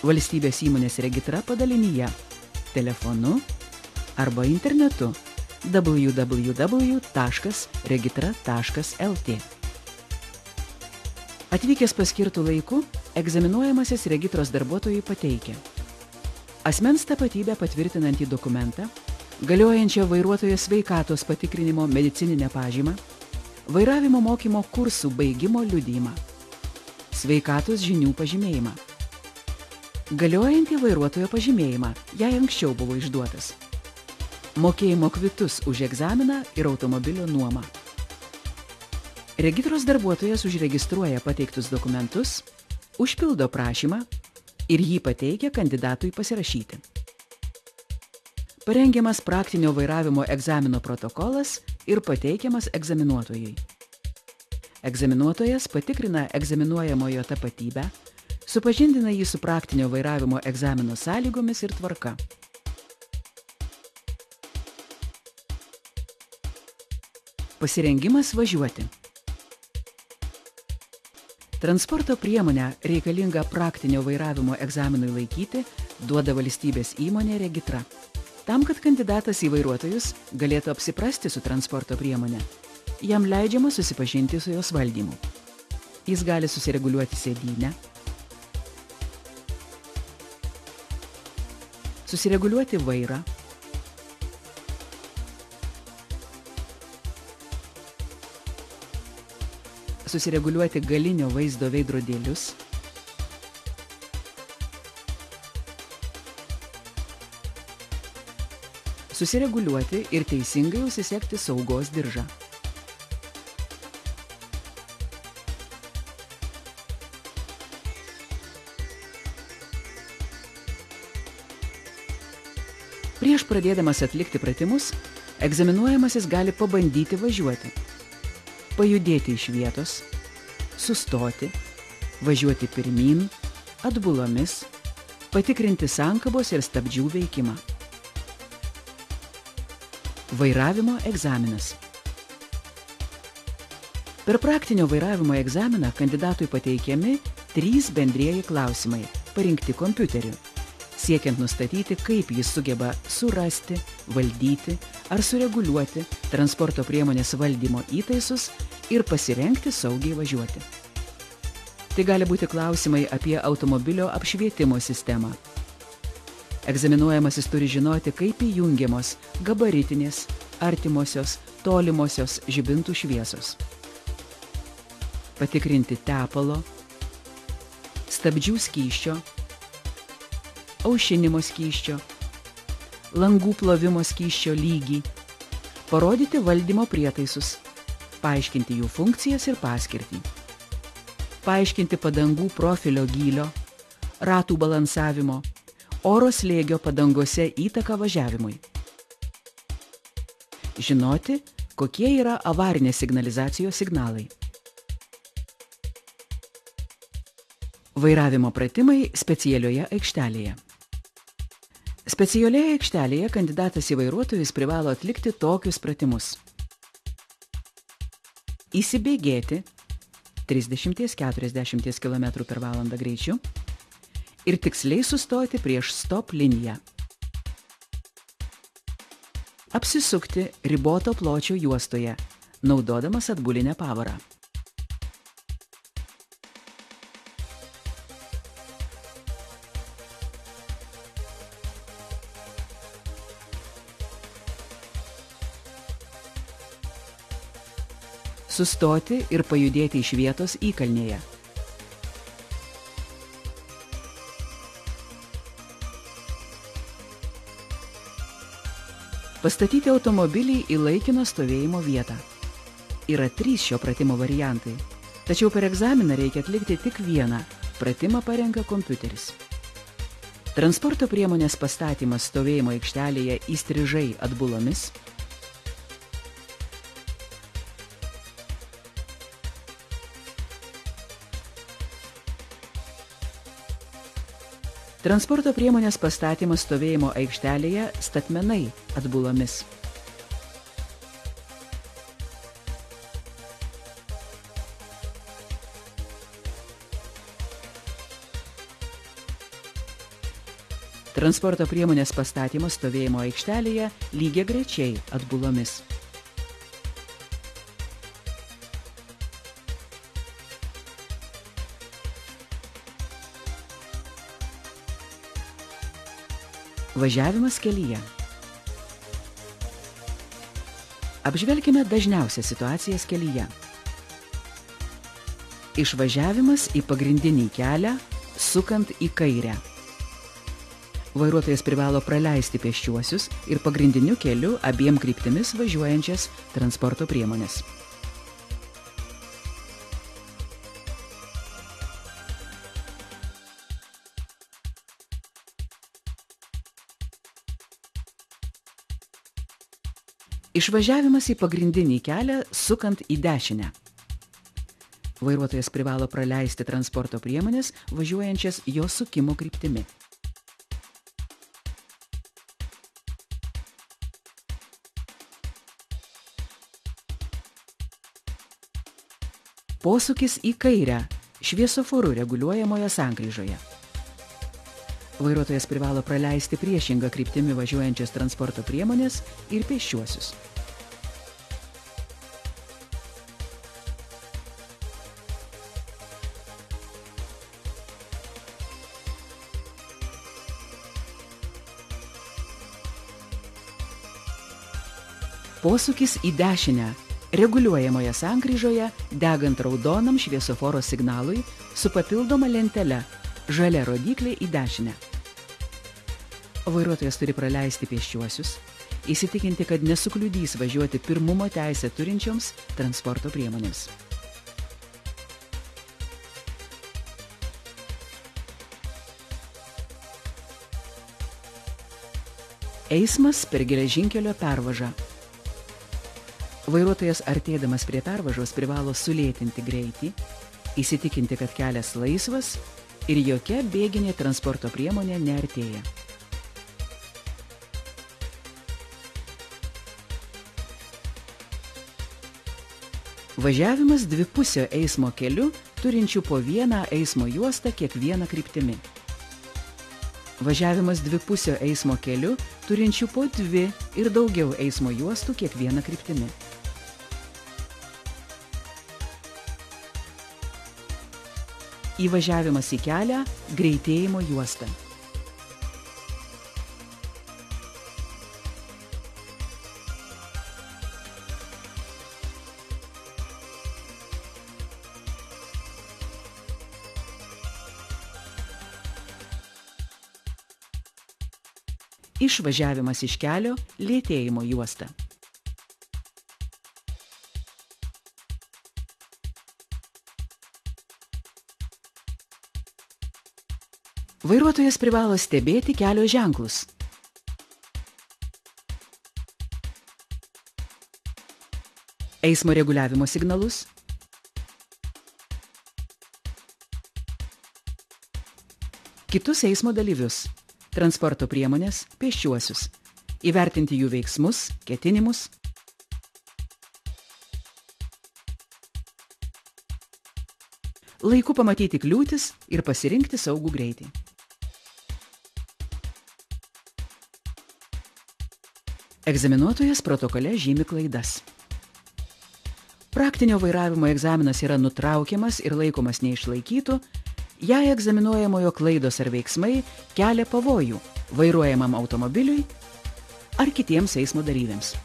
valstybės įmonės Regitra padalinyje, telefonu arba internetu www.regitra.lt. Atvykęs paskirtų laiku, egzaminuojamasis Regitros darbuotojui pateikia asmens tapatybę patvirtinantį dokumentą, galiojančią vairuotojo sveikatos patikrinimo medicininę pažymą, vairavimo mokymo kursų baigimo liudijimą, sveikatos žinių pažymėjimą, galiojantį vairuotojo pažymėjimą, jei anksčiau buvo išduotas, mokėjimo kvitus už egzaminą ir automobilio nuomą. Regitros darbuotojas užregistruoja pateiktus dokumentus, užpildo prašymą ir jį pateikia kandidatui pasirašyti. Parengiamas praktinio vairavimo egzamino protokolas ir pateikiamas egzaminuotojui. Egzaminuotojas patikrina egzaminuojamojo tapatybę, supažindina jį su praktinio vairavimo egzamino sąlygomis ir tvarka. Pasirengimas važiuoti. Transporto priemonę reikalingą praktinio vairavimo egzaminui laikyti duoda valstybės įmonė Regitra. Tam, kad kandidatas į vairuotojus galėtų apsiprasti su transporto priemonė, jam leidžiama susipažinti su jos valdymu. Jis gali susireguliuoti sėdynę, susireguliuoti vairą, susireguliuoti galinio vaizdo veidrodėlius, susireguliuoti ir teisingai užsisegti saugos diržą. Prieš pradėdamas atlikti pratimus, egzaminuojamasis gali pabandyti važiuoti, pajudėti iš vietos, sustoti, važiuoti pirmyn, atbulomis, patikrinti sankabos ir stabdžių veikimą. Vairavimo egzaminas. Per praktinio vairavimo egzaminą kandidatui pateikiami 3 bendrieji klausimai, parinkti kompiuteriu, siekiant nustatyti, kaip jis sugeba surasti, valdyti ar sureguliuoti transporto priemonės valdymo įtaisus ir pasirengti saugiai važiuoti. Tai gali būti klausimai apie automobilio apšvietimo sistemą. Egzaminuojamasis turi žinoti, kaip įjungiamos gabaritinės, artimosios, tolimosios žibintų šviesos. Patikrinti tepalo, stabdžių skysčio, aušinimo skysčio, langų plovimo skysčio lygį, parodyti valdymo prietaisus, paaiškinti jų funkcijas ir paskirtį, paaiškinti padangų profilio gylio, ratų balansavimo, oro slėgio padangose įtaką važiavimui. Žinoti, kokie yra avarinės signalizacijos signalai. Vairavimo pratimai specialioje aikštelėje. Specialioje aikštelėje kandidatas į vairuotojus privalo atlikti tokius pratimus. Įsibėgėti 30–40 km/h greičiu ir tiksliai sustoti prieš stop liniją. Apsisukti riboto pločio juostoje, naudodamas atbulinę pavarą. Sustoti ir pajudėti iš vietos įkalnėje. Pastatyti automobilį į laikino stovėjimo vietą. Yra 3 šio pratimo variantai, tačiau per egzaminą reikia atlikti tik vieną. Pratimą parenka kompiuteris. Transporto priemonės pastatymas stovėjimo aikštelėje įstrižai atbulomis. Transporto priemonės pastatymas stovėjimo aikštelėje statmenai atbulomis. Transporto priemonės pastatymas stovėjimo aikštelėje lygiagrečiai atbulomis. Važiavimas kelyje. Apžvelkime dažniausias situacijas kelyje. Išvažiavimas į pagrindinį kelią, sukant į kairę. Vairuotojas privalo praleisti pėsčiuosius ir pagrindiniu keliu abiem kryptimis važiuojančias transporto priemonės. Išvažiavimas į pagrindinį kelią, sukant į dešinę. Vairuotojas privalo praleisti transporto priemonės, važiuojančias jo sukimo kryptimi. Posūkis į kairę, šviesoforu reguliuojamoje sankryžoje. Vairuotojas privalo praleisti priešingą kryptimi važiuojančias transporto priemonės ir pėsčiuosius. Posūkis į dešinę, reguliuojamoje sankryžoje, degant raudonam šviesoforo signalui su papildoma lentele, žalia rodyklė į dešinę. Vairuotojas turi praleisti pėsčiuosius, įsitikinti, kad nesukliudys važiuoti pirmumo teisę turinčioms transporto priemonėms. Eismas per geležinkelio pervažą. Vairuotojas artėdamas prie pervažos privalo sulėtinti greitį, įsitikinti, kad kelias laisvas ir jokia bėginė transporto priemonė neartėja. Važiavimas dvipusio eismo keliu, turinčių po vieną eismo juostą kiekvieną kryptimi. Važiavimas dvipusio eismo keliu, turinčių po dvi ir daugiau eismo juostų kiekvieną kryptimi. Įvažiavimas į kelią, greitėjimo juosta. Išvažiavimas iš kelio, lėtėjimo juosta. Vairuotojas privalo stebėti kelio ženklus. Eismo reguliavimo signalus. Kitus eismo dalyvius. Transporto priemonės, pėsčiuosius. Įvertinti jų veiksmus, ketinimus. Laiku pamatyti kliūtis ir pasirinkti saugų greitį. Egzaminuotojas protokole žymi klaidas. Praktinio vairavimo egzaminas yra nutraukiamas ir laikomas neišlaikytų, jei egzaminuojamojo klaidos ar veiksmai kelia pavojų vairuojamam automobiliui ar kitiems eismo dalyviams.